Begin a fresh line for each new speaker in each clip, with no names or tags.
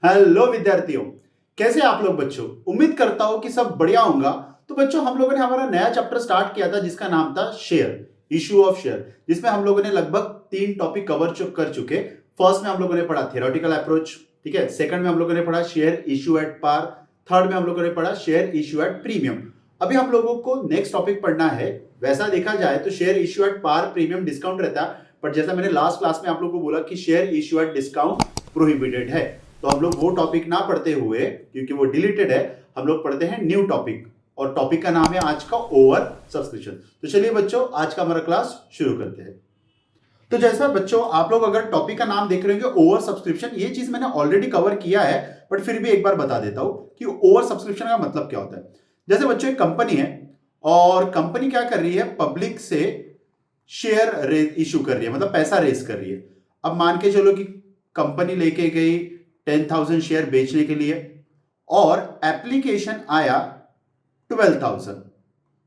Hello विद्यार्थियों, कैसे आप लोग बच्चों। उम्मीद करता हूं कि सब बढ़िया होगा। तो बच्चों, हम लोगों ने हमारा नया चैप्टर स्टार्ट किया था जिसका नाम था शेयर, इशू ऑफ शेयर, जिसमें हम लोगों ने लगभग 3 टॉपिक कवर कर चुके। फर्स्ट में हम लोगों ने पढ़ा थियोरेटिकल अप्रोच, ठीक है। सेकंड में हम लोगों ने पढ़ा share issue at par. Third में हम लोगों ने पढ़ा शेयर इशू एट प्रीमियम। अभी हम लोगों को नेक्स्ट टॉपिक पढ़ना है। वैसा देखा जाए तो share issue at par premium discount रहता है, बट जैसा मैंने लास्ट क्लास में आप लोगों को बोला कि share issue at discount prohibited है, तो हम लोग वो टॉपिक ना पढ़ते हुए, क्योंकि वो डिलीटेड है, हम लोग पढ़ते हैं न्यू टॉपिक। और टॉपिक का नाम है आज का ओवर सब्सक्रिप्शन। तो चलिए बच्चों, आज का हमारा क्लास शुरू करते हैं। तो जैसा बच्चों, आप लोग अगर टॉपिक का नाम देख रहे होंगे ओवर सब्सक्रिप्शन, ये चीज मैंने ऑलरेडी कवर किया है, बट फिर भी एक बार बता देता हूं कि ओवर सब्सक्रिप्शन का मतलब क्या होता है। जैसे बच्चों, एक कंपनी है और कंपनी क्या कर रही है, पब्लिक से शेयर इशू कर रही है, मतलब पैसा रेज कर रही है। अब मान के चलो कि कंपनी लेके गई 10,000 शेयर बेचने के लिए और एप्लीकेशन आया 12,000,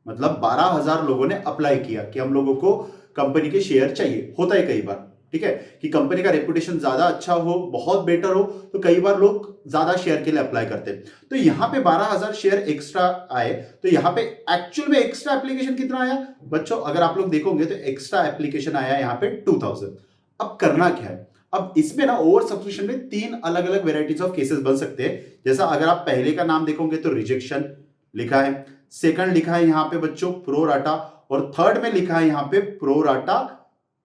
मतलब 12,000 लोगों ने अप्लाई किया कि हम लोगों को कंपनी के शेयर चाहिए। होता है कई बार, ठीक है, कि कंपनी का रेपुटेशन ज्यादा अच्छा हो, बहुत बेटर हो, तो कई बार लोग ज्यादा शेयर के लिए अप्लाई करते हैं। तो यहां पे 12,000 शेयर एक्स्ट्रा आए, तो यहां पे एक्चुअल में एक्स्ट्रा एप्लीकेशन कितना आया बच्चों, अगर आप लोग देखोगे तो एक्स्ट्रा एप्लीकेशन आया यहां पे 2,000। अब करना क्या है, अब इसमें ना ओवर सब्सक्रिप्शन में 3 अलग अलग वेराइटीज ऑफ केसेस बन सकते हैं। जैसा अगर आप पहले का नाम देखोगे तो रिजेक्शन लिखा है, सेकंड लिखा है यहां पे बच्चों प्रो राटा, और थर्ड में लिखा है यहां पे प्रो राटा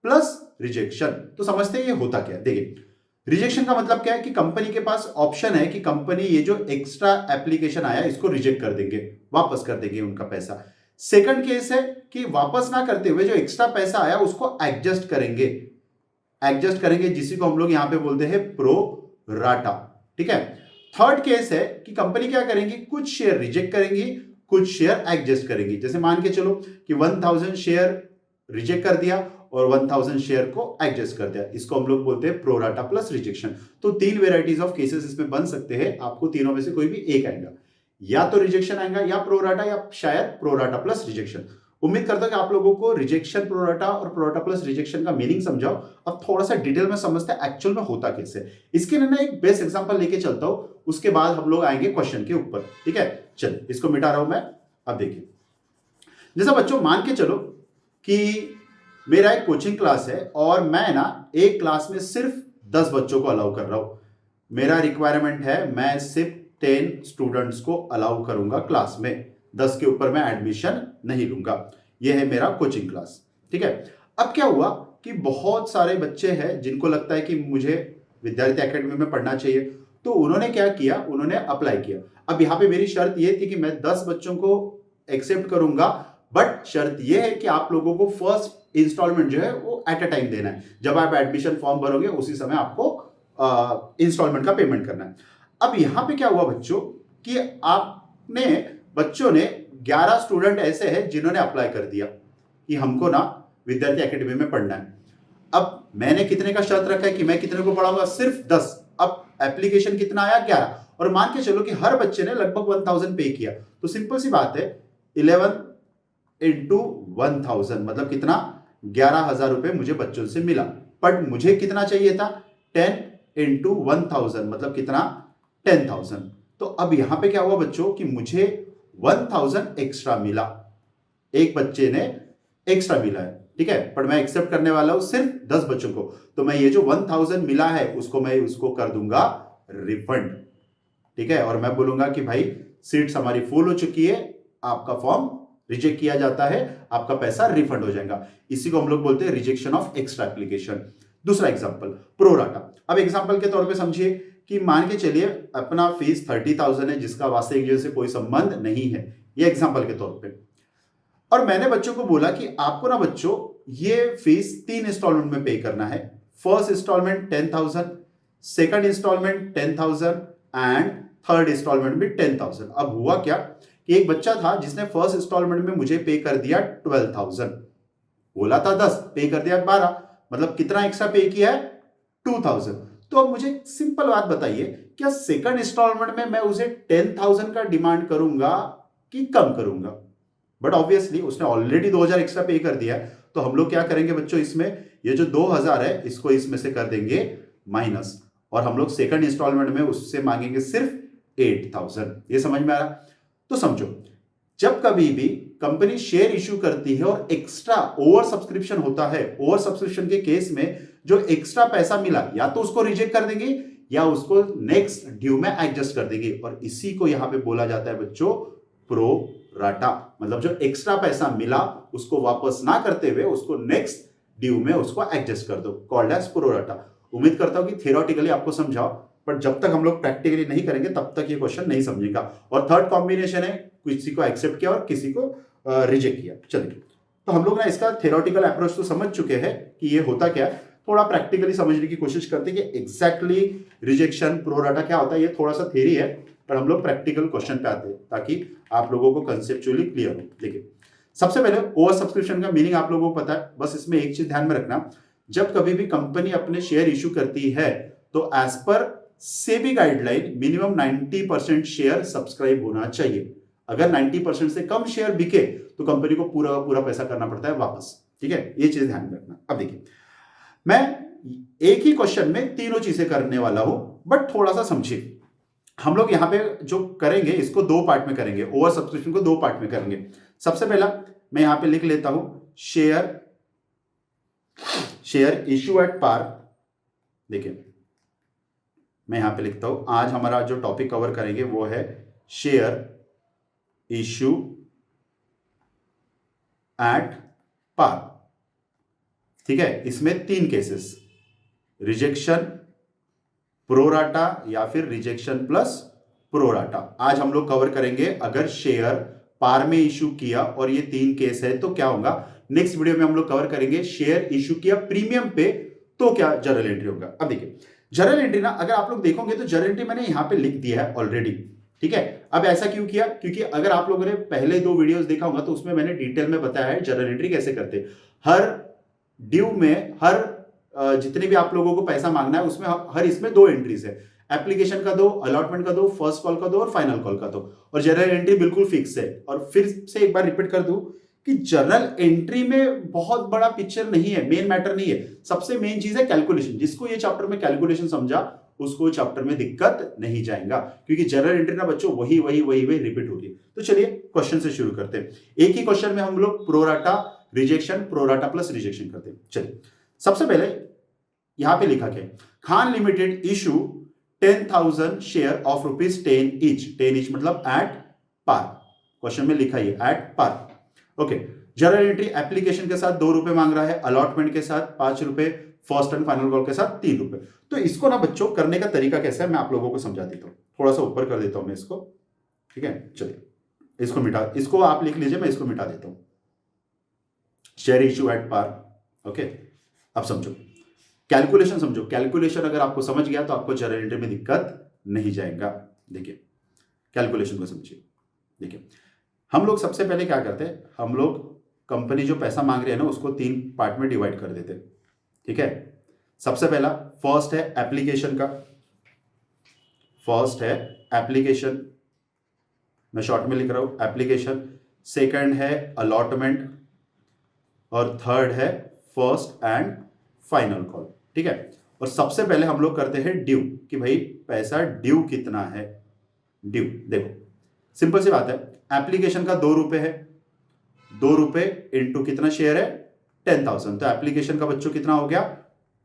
प्लस रिजेक्शन। तो समझते हैं ये होता क्या है। देखिए, रिजेक्शन का मतलब क्या है कि कंपनी के पास ऑप्शन है कि कंपनी ये जो एक्स्ट्रा एप्लीकेशन आया इसको रिजेक्ट कर देंगे, वापस कर देंगे उनका पैसा। सेकंड केस है कि वापस ना करते हुए जो एक्स्ट्रा पैसा आया उसको एडजस्ट करेंगे, जिसी को हम लोग यहां पे बोलते हैं प्रो राटा, ठीक है। थर्ड केस है कि कंपनी क्या करेंगी, कुछ शेयर रिजेक्ट करेंगी, कुछ शेयर एडजस्ट करेंगी। जैसे मान के चलो कि 1,000 शेयर रिजेक्ट कर दिया और 1,000 शेयर को एडजस्ट कर दिया, इसको हम लोग बोलते हैं प्रोराटा प्लस रिजेक्शन। तो 3 वेराइटीज ऑफ केसेस इसमें बन सकते हैं, आपको तीनों में से कोई भी एक आएगा, या तो रिजेक्शन आएगा या प्रोराटा, या शायद प्रोराटा प्लस रिजेक्शन। उम्मीद करता हूं कि आप लोगों को रिजेक्शन प्रोराटा और प्रोराटा प्लस रिजेक्शन का मीनिंग समझाओ। अब थोड़ा सा डिटेल में समझते हैं एक्चुअल में होता कैसे। इसके लिए ना एक बेस्ट एग्जांपल लेके चलता हूं, उसके बाद हम लोग आएंगे क्वेश्चन के ऊपर, ठीक है। चलिए, इसको मिटा रहा हूं मैं। अब देखिए, जैसा बच्चों मान के चलो कि मेरा एक कोचिंग क्लास है और मैं ना एक क्लास में सिर्फ 10 बच्चों को अलाउ कर रहा हूं। मेरा रिक्वायरमेंट है मैं सिर्फ 10 स्टूडेंट्स को अलाउ करूंगा क्लास में, 10 के ऊपर मैं एडमिशन नहीं लूंगा। यह है मेरा कोचिंग क्लास, ठीक है। अब क्या हुआ कि बहुत सारे बच्चे हैं जिनको लगता है कि मुझे विद्यार्थी एकेडमी में पढ़ना चाहिए, तो उन्होंने क्या किया, उन्होंने अप्लाई किया। अब यहां पे मेरी शर्त यह थी कि मैं 10 बच्चों को एक्सेप्ट करूंगा, बट शर्त यह है कि आप लोगों को फर्स्ट इंस्टॉलमेंट जो है वो एट अ टाइम देना है। जब आप एडमिशन फॉर्म भरोगे उसी समय आपको इंस्टॉलमेंट का पेमेंट करना है। अब यहां पे क्या हुआ बच्चों कि आपने बच्चों ने 11 स्टूडेंट ऐसे हैं जिन्होंने अप्लाई कर दिया कि हमको ना विद्यार्थी एकेडमी में पढ़ना है। अब मैंने कितने का शर्त रखा है कि मैं कितने को पढ़ाऊंगा, सिर्फ 10। अब एप्लीकेशन कितना आया, 11, और मान के चलो कि हर बच्चे ने लगभग 1,000 पे किया, तो सिंपल सी बात है 11 इंटू 1,000 मतलब कितना, 11,000 रुपए मुझे बच्चों से मिला। बट मुझे कितना चाहिए था, 10 इंटू 1,000 मतलब कितना, 10,000। तो अब यहां पे क्या हुआ बच्चों कि मुझे 1,000 एक्स्ट्रा मिला, एक बच्चे ने एक्स्ट्रा मिला है, ठीक है, पर मैं एक्सेप्ट करने वाला हूं सिर्फ 10 बच्चों को। तो मैं ये जो 1,000 मिला है मैं उसको कर दूंगा रिफंड, ठीक है। और मैं बोलूंगा कि भाई सीट्स हमारी फुल हो चुकी है, आपका फॉर्म रिजेक्ट किया जाता है, आपका पैसा रिफंड हो जाएगा। इसी को हम लोग बोलते हैं रिजेक्शन ऑफ एक्स्ट्रा एप्लीकेशन। दूसरा एग्जांपल प्रोराटा। अब एग्जांपल के तौर पे समझिए कि मान के चलिए अपना फीस 30,000 है, जिसका वास्तविक जीवन से कोई संबंध नहीं है, ये एग्जांपल के तौर पे। और मैंने बच्चों को बोला कि आपको ना बच्चों ये फीस 3 इंस्टॉलमेंट में पे करना है। First instalment 10,000, second instalment 10,000 and third instalment भी 10,000। अब हुआ क्या कि एक बच्चा था जिसने फर्स्ट इंस्टॉलमेंट में मुझे पे कर दिया 12,000, बोला था 10, पे कर दिया 12, मतलब कितना एक्स्ट्रा पे किया है, 2,000। तो अब मुझे सिंपल बात बताइए, क्या सेकंड इंस्टॉलमेंट में मैं उसे 10,000 का डिमांड करूंगा कि कम करूंगा। बट ऑब्वियसली उसने ऑलरेडी 2,000 एक्स्ट्रा पे कर दिया है, तो हम लोग क्या करेंगे बच्चों, इसमें ये जो 2,000 है इसको इसमें से कर देंगे माइनस, और हम लोग सेकंड इंस्टॉलमेंट में उससे मांगेंगे सिर्फ 8,000। ये समझ में आ रहा? तो समझो, जब कभी भी कंपनी शेयर इश्यू करती है और एक्स्ट्रा ओवर सब्सक्रिप्शन होता है, ओवर सब्सक्रिप्शन के केस में जो एक्स्ट्रा पैसा मिला या तो उसको रिजेक्ट कर देंगे या उसको नेक्स्ट ड्यू में एडजस्ट कर देंगे, और इसी को यहां पे बोला जाता है बच्चों प्रो राटा। मतलब जो एक्स्ट्रा पैसा मिला उसको वापस ना करते हुए उसको नेक्स्ट ड्यू में उसको एडजस्ट कर दो, कॉल्ड एज प्रो राटा। उम्मीद करता हूं कि थियोरेटिकली आपको समझाओ, पर जब तक हम लोग प्रैक्टिकली नहीं करेंगे तब तक ये क्वेश्चन नहीं समझेगा। और थर्ड कॉम्बिनेशन है, किसी को एक्सेप्ट किया और किसी को रिजेक्ट किया। चलिए, तो हम लोग ना इसका थियोरेटिकल अप्रोच तो समझ चुके हैं कि ये होता क्या है, थोड़ा प्रैक्टिकली समझने की कोशिश करते हैं कि एग्जैक्टली रिजेक्शन प्रो राटा क्या होता है। ये थोड़ा सा थ्योरी है, पर हम लोग प्रैक्टिकल क्वेश्चन पे आते हैं ताकि आप लोगों को कंसेप्चुअली क्लियर हो। देखिए, सबसे पहले ओवर सब्सक्रिप्शन का मीनिंग आप लोगों को पता है, बस इसमें एक चीज ध्यान में रखना, जब कभी भी कंपनी अपने शेयर इश्यू करती है तो as per SEBI guideline minimum 90% share subscribe होना चाहिए। अगर 90% से कम शेयर बिके तो कंपनी को पूरा पूरा पैसा करना पड़ता है वापस। ठीक है, ये चीज ध्यान में रखना। अब देखिए, मैं एक ही क्वेश्चन में तीनों चीजें करने वाला हूं, बट थोड़ा सा समझिए। हम लोग यहां पे जो करेंगे इसको दो पार्ट में करेंगे, ओवर सब्सक्रिप्शन को दो पार्ट में करेंगे। सबसे पहला मैं यहां पे लिख लेता हूं शेयर इश्यू एट पार। देखिए, मैं यहां पे लिखता हूं, आज हमारा जो टॉपिक कवर करेंगे वो है शेयर इश्यू एट पार। ठीक है, इसमें तीन केसेस, रिजेक्शन, प्रोराटा या फिर रिजेक्शन प्लस प्रोराटा, आज हम लोग कवर करेंगे। अगर शेयर पार में इश्यू किया और ये तीन केस है तो क्या होगा। नेक्स्ट वीडियो में हम लोग कवर करेंगे शेयर इश्यू किया प्रीमियम पे तो क्या जर्नल एंट्री होगा। अब देखिए, जर्नल एंट्री ना अगर आप लोग देखोगे तो जर्नल एंट्री मैंने यहां पे लिख दिया है ऑलरेडी। ठीक है, अब ऐसा क्यों किया, क्योंकि अगर आप लोगों ने पहले दो वीडियोस देखा होगा तो उसमें मैंने डिटेल में बताया है जर्नल एंट्री कैसे करते। हर ड्यू में हर जितने भी आप लोगों को पैसा मांगना है उसमें हर इसमें दो एंट्रीज है, एप्लीकेशन का दो, अलॉटमेंट का दो, फर्स्ट कॉल का दो और फाइनल कॉल का दो, और जर्नल एंट्री बिल्कुल फिक्स है। और फिर से एक बार रिपीट कर दूं कि जर्नल एंट्री में बहुत बड़ा पिक्चर नहीं है, मेन मैटर नहीं है, सबसे मेन चीज है कैलकुलेशन। जिसको ये चैप्टर में कैलकुलेशन समझा उसको चैप्टर में दिक्कत नहीं जाएगा, क्योंकि जर्नल एंट्री ना बच्चों वही वही वही वही रिपीट हो रही है। तो चलिए क्वेश्चन से शुरू करते हैं। एक ही क्वेश्चन में हम लोग pro rata rejection, pro rata plus rejection करते हैं। चलिए, सबसे पहले यहां पे लिखा क्या, Khan limited issue 10,000 share of ₹10 each. 10 each मतलब एट पार, क्वेश्चन में लिखा है at par. Okay, journal entry application के साथ ₹2 मांग रहा है, अलॉटमेंट के साथ ₹5, फर्स्ट एंड फाइनल कॉल के साथ ₹3। तो इसको ना बच्चों करने का तरीका कैसा है मैं आप लोगों को समझा देता हूं, थोड़ा सा ऊपर कर देता हूं मैं इसको। ठीक है, चलिए इसको मिटा, इसको आप लिख लीजिए, मैं इसको मिटा देता हूं, share issue at par. Okay, अब समझो कैलकुलेशन, समझो कैलकुलेशन अगर आपको समझ गया तो आपको जर्नल एंट्री में दिक्कत नहीं जाएगा। देखिए कैलकुलेशन को समझिए। देखिए, हम लोग सबसे पहले क्या करते हैं, हम लोग कंपनी जो पैसा मांग रही है ना उसको तीन पार्ट में डिवाइड कर देते हैं। ठीक है, सबसे पहला फर्स्ट है एप्लीकेशन का, फर्स्ट है एप्लीकेशन, मैं शॉर्ट में लिख रहा हूं एप्लीकेशन। सेकंड है अलॉटमेंट और थर्ड है फर्स्ट एंड फाइनल कॉल। ठीक है, और सबसे पहले हम लोग करते हैं ड्यू, कि भाई पैसा ड्यू कितना है। ड्यू देखो सिंपल सी बात है, एप्लीकेशन का ₹2 है, ₹2 इंटू कितना शेयर है 10,000, तो एप्लीकेशन का बच्चों कितना हो गया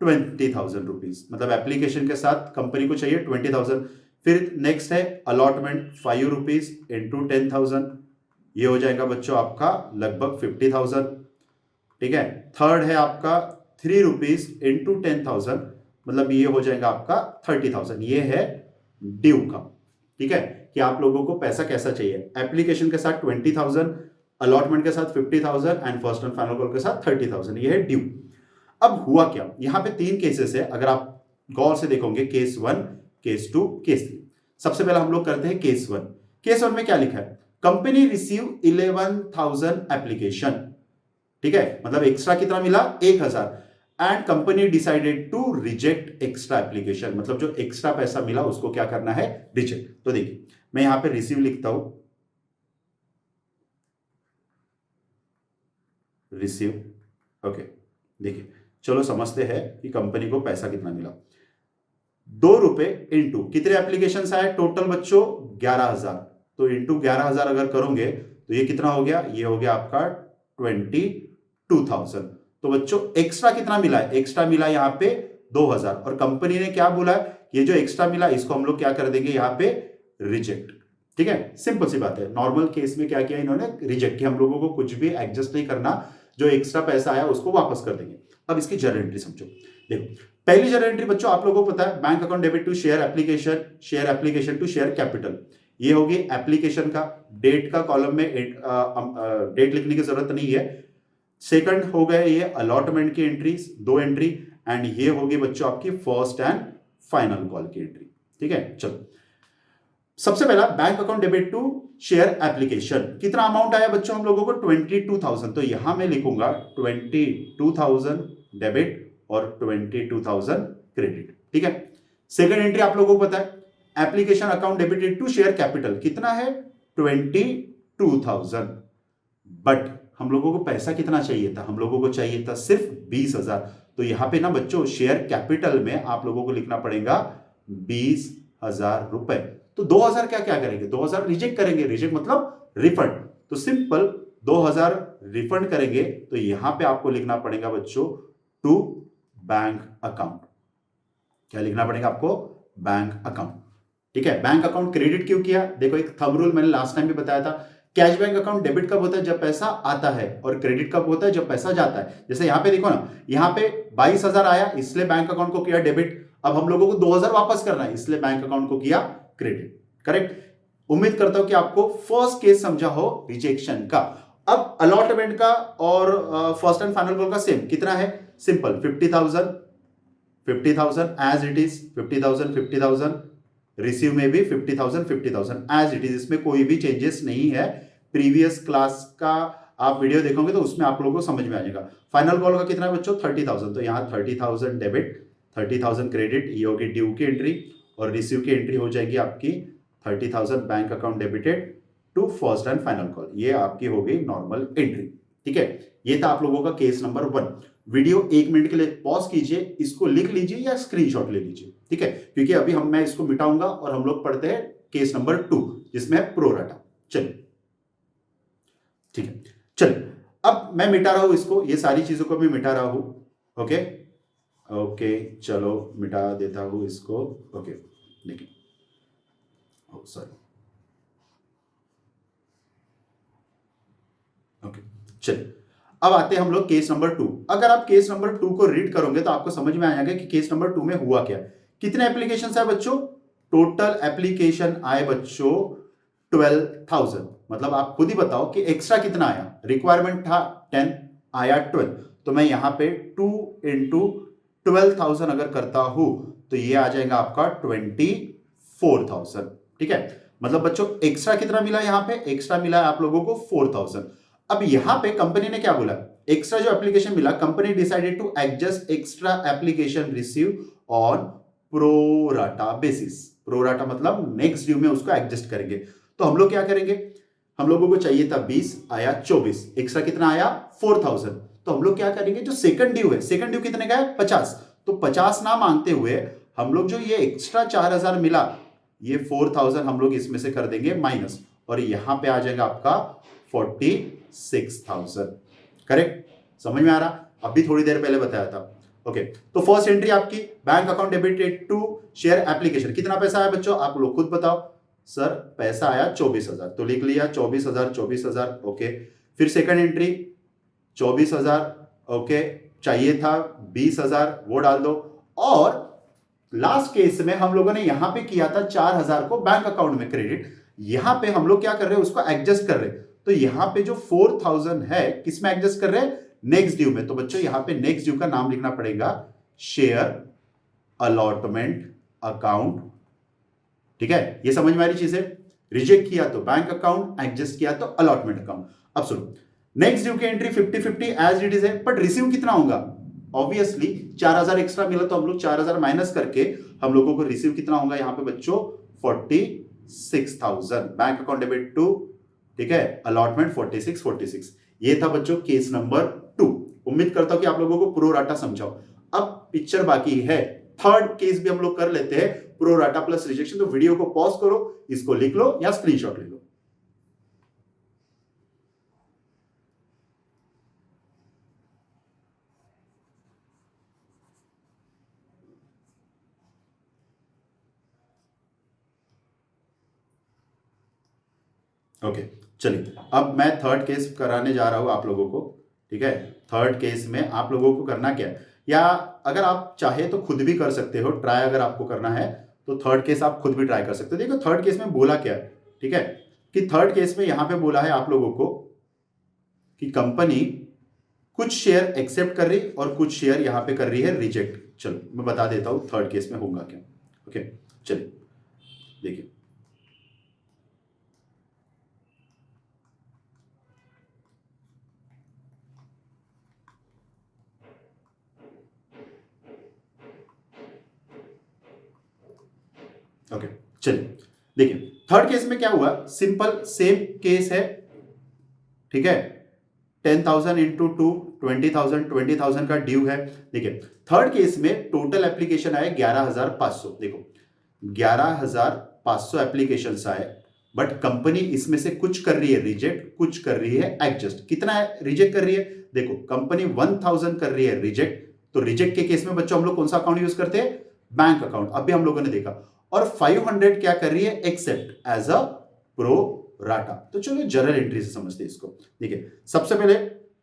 20,000 रुपीज, मतलब एप्लीकेशन के साथ कंपनी को चाहिए 20,000। फिर नेक्स्ट है अलॉटमेंट ₹5 इंटू 10,000, ये हो जाएगा बच्चों आपका लगभग 50,000। ठीक है, थर्ड है आपका ₹3 इंटू 10,000, मतलब ये हो जाएगा आपका 30,000, ये है ड्यू का। ठीक है, कि आप लोगों को पैसा कैसा चाहिए, एप्लीकेशन के साथ 20,000, अलॉटमेंट के साथ 50,000 and first and final call के साथ 30,000, ये है ड्यू। अब हुआ क्या, यहां पे तीन केसेस है, अगर आप गौर से देखोगे केस 1, केस 2, केस 3। सबसे पहले हम लोग करते हैं केस 1। केस 1 में क्या लिखा है, कंपनी रिसीव 11,000 एप्लीकेशन। ठीक है, मतलब एक्स्ट्रा कितना मिला 1,000, and company decided to reject extra application, मतलब जो एक्स्ट्रा पैसा मिला उसको क्या करना है रिजेक्ट। तो देखिए मैं यहां पे रिसीव लिखता हूं, रिसीव। ओके, देखिए चलो समझते हैं कि कंपनी को पैसा कितना मिला। ₹2 इंटू कितने एप्लीकेशन आए टोटल बच्चों 11,000, तो इंटू 11,000 अगर करोगे तो ये कितना हो गया, ये हो गया आपका 22,000। तो बच्चों एक्स्ट्रा कितना मिला है, एक्स्ट्रा मिला यहाँ पे 2,000 और कंपनी ने क्या बोला है, ये जो एक्स्ट्रा मिला इसको हम लोग क्या कर देंगे यहाँ पे रिजेक्ट। ठीक है, सिंपल सी बात है। नॉर्मल केस में क्या किया इन्होंने, रिजेक्ट किया, हम लोगों को कुछ भी एडजस्ट नहीं करना, जो एक्स्ट्रा पैसा आया उसको वापस कर देंगे। अब इसकी जर्नल एंट्री समझो। देखो पहली जर्नल एंट्री बच्चों आप लोगों को पता है, bank account debit to share application to share capital. ये होगी एप्लीकेशन का, डेट का कॉलम में डेट लिखने की जरूरत नहीं है। सेकंड हो गए ये अलॉटमेंट की एंट्रीज, 2 एंट्री, एंड ये होगी बच्चों आपकी फर्स्ट एंड फाइनल कॉल की एंट्री। ठीक है, चलो सबसे पहला bank account debit to share application, कितना अमाउंट आया बच्चों हम लोगों को 22,000, तो यहां मैं लिखूंगा 22,000 डेबिट और 22,000 क्रेडिट। ठीक है, सेकंड एंट्री आप लोगों को पता है application account debited to share capital, कितना है 22,000, बट हम लोगों को पैसा कितना चाहिए था, हम लोगों को चाहिए था सिर्फ 20,000, तो यहां पे ना बच्चों शेयर कैपिटल में आप लोगों को लिखना पड़ेगा 20,000 रुपए। तो 2,000 क्या क्या करेंगे, 2,000 रिजेक्ट करेंगे, रिजेक्ट मतलब रिफंड, तो सिंपल 2,000 रिफंड करेंगे, तो यहां पे आपको लिखना पड़ेगा बच्चों टू बैंक अकाउंट। क्या लिखना पड़ेगा आपको, बैंक अकाउंट। ठीक है, बैंक अकाउंट क्रेडिट क्यों किया, देखो एक थंब रूल मैंने लास्ट टाइम भी बताया था, कैश बैंक अकाउंट डेबिट कब होता है, जब पैसा आता है, और क्रेडिट कब होता है, जब पैसा जाता है। जैसे यहां पे देखो ना, यहां पे 22,000 आया इसलिए बैंक अकाउंट को किया डेबिट, अब हम लोगों को 2,000 वापस करना है इसलिए बैंक अकाउंट को किया क्रेडिट। करेक्ट, उम्मीद करता हूं कि आपको फर्स्ट केस समझा हो रिजेक्शन का। अब अलॉटमेंट का और फर्स्ट एंड फाइनल कॉल का सेम कितना है, simple 50,000 as it is, 50,000 receive में भी 50,000 एज इट इज, इसमें कोई भी चेंजेस नहीं है। प्रीवियस क्लास का आप वीडियो देखोगे तो उसमें आप लोगों को समझ में आ जाएगा। फाइनल कॉल का कितना है बच्चों 30,000, तो यहां 30,000 डेबिट 30,000 क्रेडिट, ये होगी ड्यू की एंट्री, और रिसीव की एंट्री हो जाएगी आपकी 30,000 bank account debited to first and final call, ये आपकी हो गई नॉर्मल एंट्री। ठीक है, ये था आप लोगों का केस नंबर 1। वीडियो 1 मिनट के लिए पॉज कीजिए, इसको लिख लीजिए या स्क्रीनशॉट ले लीजिए। ठीक है, क्योंकि अभी मैं इसको मिटाऊंगा और हम लोग पढ़ते हैं केस नंबर 2 जिसमें है प्रोराटा। चलिए ठीक है, चलिए अब मैं मिटा रहा हूं इसको, ये सारी चीजों को भी मिटा रहा हूं। ओके ओके, चलो मिटा देता हूं इसको। ओके देखिए, सॉरी, ओके चलिए अब आते हैं हम लोग केस नंबर 2। अगर आप केस नंबर 2 को रीड करोगे तो आपको समझ में आ जाएगा कि केस नंबर 2 में हुआ क्या। कितने एप्लीकेशन आए बच्चों, टोटल एप्लीकेशन आए बच्चों 12,000, मतलब आप खुद ही बताओ कि एक्स्ट्रा कितना आया, रिक्वायरमेंट था 10 आया 12, तो मैं यहां पे 2 इंटू 12,000 अगर करता हूं तो ये आ जाएगा आपका 24,000। ठीक है, मतलब बच्चों एक्स्ट्रा कितना मिला, यहां पे एक्स्ट्रा मिला आप लोगों को 4,000। अब यहां पे कंपनी ने क्या बोला, एक्स्ट्रा जो एप्लीकेशन मिला, company decided to adjust extra application receive on pro rata basis. Pro rata मतलब नेक्स्ट ड्यू में उसको एडजस्ट करेंगे। तो हम लोग क्या करेंगे, हम लोगों को चाहिए था 20 आया 24, एक्स्ट्रा कितना आया 4,000, तो हम लोग क्या करेंगे, जो सेकंड ड्यू है, सेकंड ड्यू कितने का है 50, तो 50 ना मांगते हुए हम लोग जो ये एक्स्ट्रा 4,000 मिला, ये 4,000 हम लोग इसमें से कर देंगे माइनस, और यहां पे आ जाएगा आपका 46,000। करेक्ट, समझ में आ रहा, अभी थोड़ी देर पहले बताया था। ओके, तो फर्स्ट एंट्री आपकी bank account debited to share application, कितना पैसा आया बच्चों आप लोग खुद बताओ। सर पैसा आया 24,000, तो लिख लिया 24,000। ओके, फिर सेकंड एंट्री 24,000, ओके, चाहिए था 20,000, वो डाल दो, और लास्ट केस में हम लोगों ने यहां पे किया था 4,000 को बैंक अकाउंट में क्रेडिट, यहां पे हम लोग क्या कर रहे हैं, उसको एडजस्ट कर रहे हैं, तो यहां पे जो 4,000 है किसमें एडजस्ट कर रहे हैं, नेक्स्ट ड्यू में, तो बच्चों यहां पे नेक्स्ट ड्यू का नाम लिखना पड़ेगा शेयर अलॉटमेंट अकाउंट। ठीक है, ये समझ में आ रही चीज है, रिजेक्ट किया तो बैंक अकाउंट, एडजस्ट किया तो अलॉटमेंट अकाउंट। अब सुनो, नेक्स्ट ड्यू की एंट्री 50-50 एज इट इज है, बट रिसीव कितना होगा, ऑब्वियसली 4,000 एक्स्ट्रा मिला तो हम लोग 4,000 माइनस करके हम लोगों को रिसीव कितना होगा यहां पे बच्चों 46,000, बैंक अकाउंट डेबिट टू, ठीक है, अलॉटमेंट 46। ये था बच्चों केस नंबर 2। उम्मीद करता हूं कि आप लोगों को प्रो राटा समझाओ। अब पिक्चर बाकी है थर्ड केस भी हम लोग कर लेते हैं, प्रो राटा प्लस रिजेक्शन। तो वीडियो को पॉज करो, इसको लिख लो या स्क्रीनशॉट ले लो। ओके चलिए, अब मैं थर्ड केस कराने जा रहा हूं आप लोगों को। ठीक है, थर्ड केस में आप लोगों को करना क्या है, या अगर आप चाहे तो खुद भी कर सकते हो ट्राई। अगर आपको करना है तो थर्ड केस आप खुद भी ट्राई कर सकते हो। देखो थर्ड केस में बोला क्या है, ठीक है, कि थर्ड केस में यहां पे बोला है आप लोगों को कि कंपनी कुछ शेयर एक्सेप्ट कर रही और कुछ शेयर यहां पे कर रही है रिजेक्ट। चलो मैं बता देता हूं थर्ड केस में होगा क्या। ओके चलिए देखिए, ओके चलिए देखिए थर्ड केस में क्या हुआ, सिंपल सेम केस है। ठीक है, 10,000 इंटू 2 20,000 का ड्यू है। देखिए थर्ड केस में टोटल एप्लीकेशन आए 11,500। देखो 11,500 एप्लीकेशन आए, बट कंपनी इसमें से कुछ कर रही है रिजेक्ट, कुछ कर रही है एडजस्ट। कितना है रिजेक्ट कर रही है, देखो कंपनी 1,000 कर रही है रिजेक्ट। तो रिजेक्ट के केस में बच्चों हम लोग कौन सा अकाउंट यूज करते हैं, बैंक अकाउंट, अभी हम लोगों ने देखा। और 500 क्या कर रही है, except as a pro rata. तो चलो जनरल एंट्री से समझते हैं इसको। देखिए सबसे पहले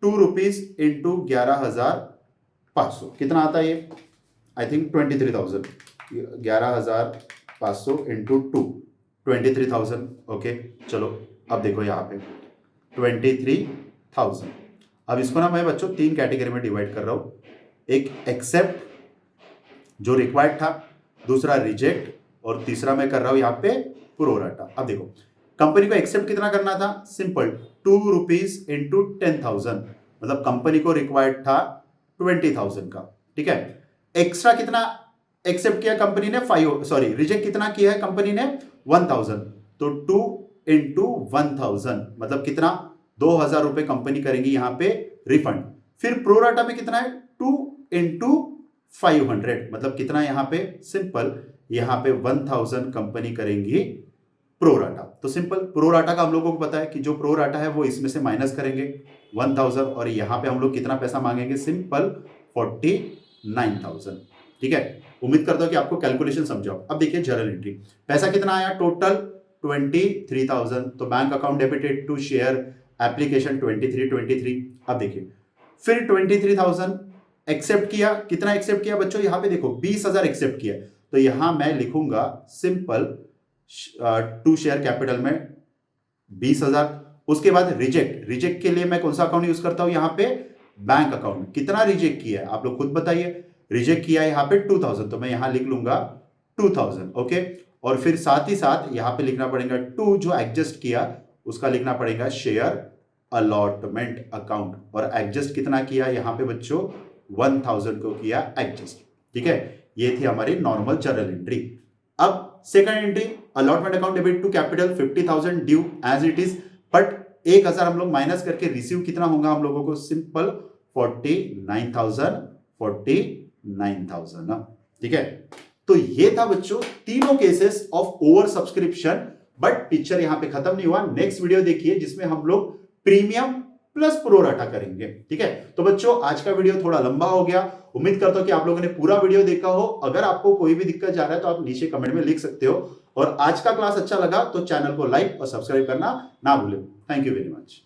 2 रुपीज इंटू 11,500 कितना आता है ये, आई थिंक 23,000। 11,500 इंटू 2 23,000। ओके चलो अब देखो यहाँ पे 23,000। अब इसको ना मैं बच्चों 3 कैटेगरी में डिवाइड कर रहा हूं, एक एक्सेप्ट जो रिक्वायर्ड था, दूसरा रिजेक्ट, और तीसरा मैं कर रहा हूं यहाँ पे प्रो राटा। अब देखो कंपनी को एक्सेप्ट कितना करना था, सिंपल 2 रुपीज इंटू 10,000, मतलब कंपनी को रिक्वायर्ड था 20,000 का। ठीक है, एक्स्ट्रा कितना एक्सेप्ट किया कंपनी ने, 5 सॉरी रिजेक्ट कितना किया है कंपनी ने, 1,000। तो 2 इंटू 1,000 मतलब कितना, 2,000 रुपए कंपनी करेंगी यहां पे रिफंड। फिर प्रो राटा में कितना है, 2 इंटू 500 मतलब कितना यहां पे, सिंपल यहां पे 1,000 कंपनी करेंगी प्रो राटा। तो सिंपल प्रो राटा का हम लोगों को पता है कि जो प्रो राटा है वो इसमें से माइनस करेंगे 1,000, और यहां पे हम लोग कितना पैसा मांगेंगे, सिंपल 49,000। ठीक है, उम्मीद करता हूं कि आपको कैलकुलेशन समझाओ। अब देखिए जर्नल एंट्री, पैसा कितना आया टोटल 23,000। तो bank account debited to share application 23. अब देखिए फिर 23,000 एक्सेप्ट किया, कितना एक्सेप्ट किया बच्चों, यहां पे देखो 20,000 एक्सेप्ट किया। तो यहां मैं लिखूंगा सिंपल 2 शेयर कैपिटल में 20,000। उसके बाद रिजेक्ट, रिजेक्ट के लिए मैं कौन सा अकाउंट यूज करता हूं, यहां पे बैंक अकाउंट। कितना रिजेक्ट किया है आप लोग खुद बताइए, रिजेक्ट किया है यहां पे 2,000, तो मैं यहां लिख लूंगा 2,000। ओके, और फिर साथ ही साथ यहां पे लिखना पड़ेगा 2 जो एडजस्ट किया उसका लिखना पड़ेगा शेयर अलॉटमेंट अकाउंट। और एडजस्ट कितना किया यहां पे बच्चों, 1,000 को किया एडजस्ट। ठीक है, ये थी हमारी नॉर्मल जर्नल एंट्री। अब second entry, allotment account debit to capital 50,000 due as it is, but 1,000 हम लोग माइनस करके रिसीव कितना होगा हम लोगों को, सिंपल 49,000। ठीक है, तो ये था बच्चों तीनों cases of over subscription. But picture यहां पे खत्म नहीं हुआ, नेक्स्ट वीडियो देखिए जिसमें हम लोग प्रीमियम प्लस प्रो राटा करेंगे। ठीक है, तो बच्चों आज का वीडियो थोड़ा लंबा हो गया, उम्मीद करता हूं कि आप लोगों ने पूरा वीडियो देखा हो। अगर आपको कोई भी दिक्कत जा रहा है तो आप नीचे कमेंट में लिख सकते हो। और आज का क्लास अच्छा लगा तो चैनल को लाइक और सब्सक्राइब करना ना भूलें। Thank you very much.